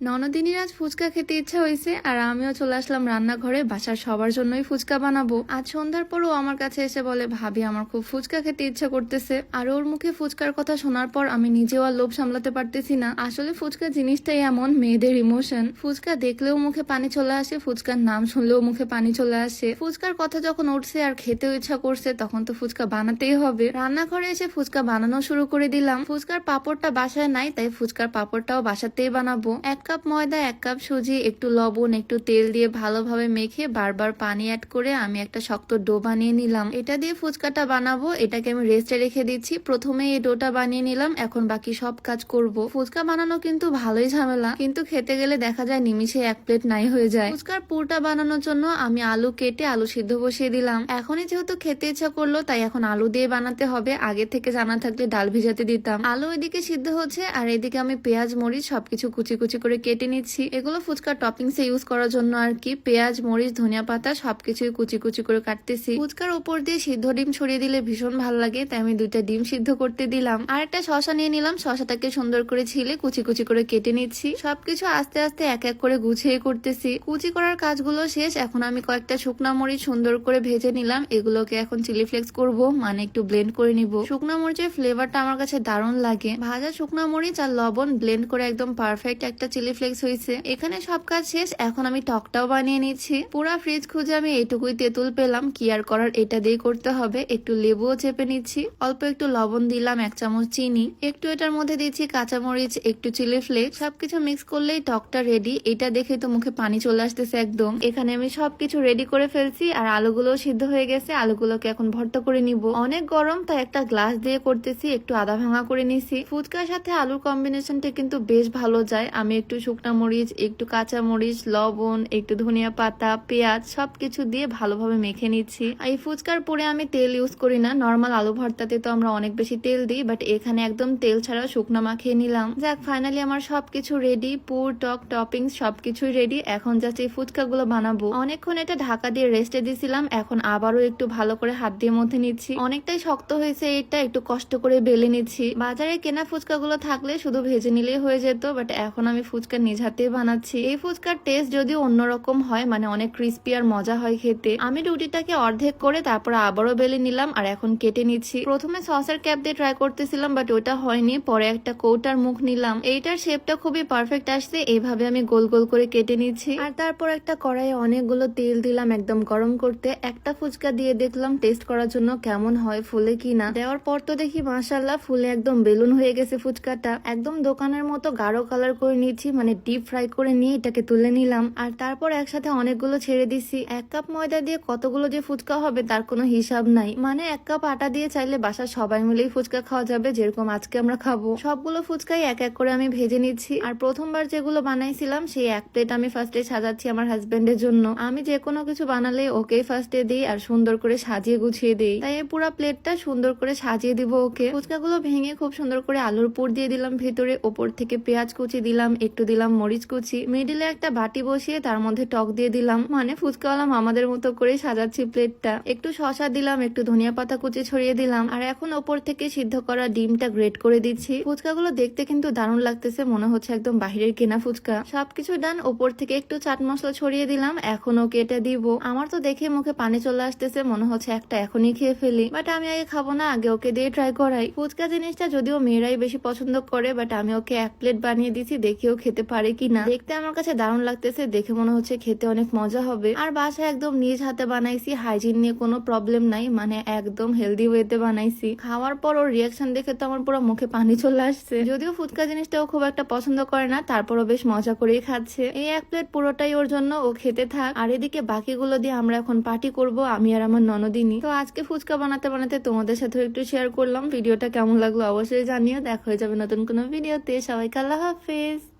ননদিনীর আজ ফুচকা খেতে ইচ্ছা হয়েছে আর আমিও চলে আসলাম রান্নাঘরে বাসার সবার জন্যই ফুচকা বানাবো। আজ সন্ধ্যার পরও আমার কাছে এসে বলে, ভাবি আমার খুব ফুচকা খেতে ইচ্ছা করতেছে। আর ওর মুখে ফুচকার কথা শোনার পর আমি নিজেও আর লোভ সামলাতে পারতেছি না। আসলে ফুচকা জিনিসটাই এমন, মেয়েদের ইমোশন। ফুচকা দেখলেও মুখে পানি চলে আসে, ফুচকার নাম শুনলেও মুখে পানি চলে আসে। ফুচকার কথা যখন উঠছে আর খেতেও ইচ্ছা করছে তখন তো ফুচকা বানাতেই হবে। রান্নাঘরে এসে ফুচকা বানানো শুরু করে দিলাম। ফুচকার পাপড়টা বাসায় নাই, তাই ফুচকার পাপড়টাও বাসাতেই বানাবো। 1 কাপ ময়দা, 1 কাপ সুজি, একটু লবণ, একটু তেল দিয়ে ভালোভাবে মেখে বারবার পানি অ্যাড করে আমি একটা শক্ত ডো বানিয়ে নিলাম। এটা দিয়ে ফুচকাটা বানাবো। এটাকে আমি রেস্টে রেখে দিচ্ছি। প্রথমে এই ডোটা বানিয়ে নিলাম, এখন বাকি সব কাজ করব। ফুচকা বানানো কিন্তু ভালোই ঝামেলা, কিন্তু খেতে গেলে দেখা যায় নিমিষে 1 প্লেট নাই হয়ে যায়। ফুচকার পুরটা বানানোর জন্য আমি আলু কেটে আলু সিদ্ধ বসিয়ে দিলাম। এখনই যেহেতু খেতে ইচ্ছা করলো তাই এখন আলু দিয়ে বানাতে হবে। আগে থেকে জানা থাকলে ডাল ভিজাতে দিতাম। আলু এদিকে সিদ্ধ হচ্ছে আর এদিকে আমি পেঁয়াজ মরিচ সবকিছু কুচি কুচি করে কেটে নিচ্ছি। এগুলো ফুচকার টপিংস এ ইউজ করার জন্য আর কি। পেঁয়াজ মরিচ ধনিয়া পাতা সবকিছুই কুচি কুচি করে কাটতেছি। ফুচকার উপর দিয়ে সিদ্ধ ডিম ছড়িয়ে দিলে ভীষণ ভালো লাগে, তাই আমি 2টা ডিম সিদ্ধ করতে দিলাম। আর একটা শসা নিয়ে নিলাম, শসাটাকে সুন্দর করে ছিলে কুচি কুচি করে কেটে নিচ্ছি। সবকিছু আস্তে আস্তে এক এক করে গুছিয়ে করতেছি। কুচি করার কাজগুলো শেষ। এখন আমি কয়েকটা শুকনা মরিচ সুন্দর করে ভেজে নিলাম। এগুলোকে এখন চিলি ফ্লেক্স করব, মানে একটু ব্লেন্ড করে নিব। শুকনা মরিচের ফ্লেভারটা আমার কাছে দারুণ লাগে। ভাজা শুকনা মরিচ আর লবণ ব্লেন্ড করে একদম পারফেক্ট একটা চিলি ফ্লেক্স হয়েছে। এখানে সব কাজ শেষ। এখন আমি টকটাও বানিয়ে নিচ্ছি। পুরা ফ্রিজ খুঁজে আমি এইটুকুই তেঁতুল পেলাম, কি আর করার, এটা দিয়ে করতে হবে। একটু লেবুও চেপে নিচ্ছি, অল্প একটু লবণ দিলাম, 1 চামচ চিনি, একটু এটার মধ্যে দিচ্ছি কাঁচামরিচ, একটু চিলি ফ্লেক্স। সবকিছু মিক্স করলেই টকটা রেডি। এটা দেখে তো মুখে পানি চলে আসতেছে একদম। এখানে আমি সবকিছু রেডি করে ফেলছি আর আলুগুলো সিদ্ধ হয়ে গেছে। আলুগুলোকে এখন ভর্তা করে নিব। অনেক গরম তাই একটা গ্লাস দিয়ে করতেছি, একটু আধা ভাঙা করে নিছি। ফুচকার সাথে আলুর কম্বিনেশনটা কিন্তু বেশ ভালো যায়। আমি একটু শুকনা মরিচ, একটু কাঁচা মরিচ, লবণ, একটু ধনিয়া পাতা, পেঁয়াজ সবকিছু দিয়ে ভালোভাবে মেখে নিচ্ছি। এই ফুচকার পরে আমি তেল ইউজ করি না। নর্মাল আলু ভর্তাতে তো আমরা অনেক বেশি তেল দিই, বাট এখানে একদম তেল ছাড়া শুকনা মাখিয়ে নিলাম। যাক, ফাইনালি আমার সবকিছু রেডি। পুর টক টপিংস সবকিছুই রেডি। এখন জাস্ট এই ফুচকা গুলো বানাবো। অনেকক্ষণ এটা ঢাকা দিয়ে রেস্টে দিয়েছিলাম। এখন আবারও একটু ভালো করে হাত দিয়ে মধ্যে নিচ্ছি। অনেকটাই শক্ত হয়েছে, এটা একটু কষ্ট করে বেলে নিচ্ছি। বাজারে কেনা ফুচকা গুলো থাকলে শুধু ভেজে নিলেই হয়ে যেত, বাট এখন আমি ফুচকা নিজ হাতে বানাচ্ছি। এই ফুচকার টেস্ট যদিও অন্যরকম হয়, মানে অনেক ক্রিস্পি আর মজা হয় খেতে। আমি রুটিটাকে অর্ধেক করে তারপর আবারও বেলে নিলাম আর এখন কেটে নিচ্ছি। প্রথমে সসের ক্যাপ দিয়ে ট্রাই করতেছিলাম, বাট ওটা হয়নি। পরে একটা কৌটার মুখ নিলাম। এইটার শেপটা খুবই পারফেক্ট আসছে। এইভাবে আমি গোল গোল করে কেটে নিচ্ছি। আর তারপর একটা কড়াইয়ে অনেকগুলো তেল দিলাম একদম গরম করতে। একটা ফুচকা দিয়ে দেখলাম টেস্ট করার জন্য কেমন হয়, ফুলে কিনা। দেওয়ার পর তো দেখি মাশাআল্লাহ ফুলে একদম বেলুন হয়ে গেছে ফুচকাটা। একদম দোকানের মতো গাঢ় কালার করে নিচ্ছি, মানে ডিপ ফ্রাই করে নিয়ে এটাকে তুলে নিলাম। আর তারপর একসাথে অনেকগুলো ছেড়ে দিছি। 1 কাপ ময়দা দিয়ে কতগুলো যে ফুচকা হবে তার কোনো হিসাব নাই। মানে 1 কাপ আটা দিয়ে চাইলে বাসার সবাই মিলেই ফুচকা খাওয়া যাবে, যেরকম আজকে আমরা খাবো। সবগুলো ফুচকাই এক এক করে আমি ভেজে নিচ্ছি। আর প্রথমবার যেগুলো বানাইছিলাম সেই 1 প্লেট আমি ফার্স্টে সাজাচ্ছি আমার হাজবেন্ডের জন্য। আমি যে কোনো কিছু বানালে ওকেই ফার্স্টে দিই আর সুন্দর করে সাজিয়ে গুছিয়ে দিই, তাই এই পুরো প্লেটটা সুন্দর করে সাজিয়ে দিব ওকে। ফুচকাগুলো ভেঙে খুব সুন্দর করে আলুর পুর দিয়ে দিলাম ভেতরে। ওপর থেকে পেঁয়াজ কুচি দিলাম, একটু দিলাম মরিচ কুচি। মিডিলে একটা বাটি বসিয়ে তার মধ্যে টক দিয়ে দিলাম, মানে ফুচকাওয়ালা মামাদের মতো করে সাজাচ্ছি প্লেটটা। একটু শসা দিলাম, একটু ধনিয়া পাতা কুচি ছড়িয়ে দিলাম। আর এখন ওপর থেকে সিদ্ধ করা ডিমটা গ্রেট করে দিচ্ছি। ফুচকাগুলো দেখতে কিন্তু দারুণ লাগতেছে, মনে হচ্ছে একদম বাহিরের কেনা ফুচকা। সবকিছু ডান। ওপর থেকে একটু চাট মশলা ছড়িয়ে দিলাম। এখন ওকে এটা দিব। আমার তো দেখে মুখে পানি চলে আসতেছে, মনে হচ্ছে একটা এখনই খেয়ে ফেলি, বাট আমি আগে খাবো না, আগে ওকে দিয়ে ট্রাই করাই। ফুচকা জিনিসটা যদিও মেয়েরাই বেশি পছন্দ করে, বাট আমি ওকে 1 প্লেট বানিয়ে দিছি, দেখি ও খেতে পারে কিনা। দেখতে আমার কাছে দারুণ লাগতেছে, দেখে মনে হচ্ছে খেতে অনেক মজা হবে। আর বাসায় একদম নিজ হাতে বানাইছি, হাইজিন নিয়ে কোনো প্রবলেম নাই, মানে একদম হেলদি ওয়েতে বানাইছি। খাওয়ার পর ওর রিয়াকশন দেখে তো আমার পুরো মুখে পানি চলে আসছে। যদিও ফুচকা জিনিসটাও খুব একটা পছন্দ করে না, তারপরও বেশ মজা করেই খাচ্ছে। এই 1 প্লেট পুরোটাই ওর জন্য, ও খেতে থাক। আর এদিকে বাকিগুলো দিয়ে আমরা এখন পার্টি করব, আমি আর আমার ননদিনী। তো আজকে ফুচকা বানাতে বানাতে তোমাদের সাথে একটু শেয়ার করলাম। ভিডিওটা কেমন লাগলো অবশ্যই জানিও। দেখা হয়ে যাবে নতুন কোনো ভিডিওতে। সবাইকে আল্লাহ হাফেজ।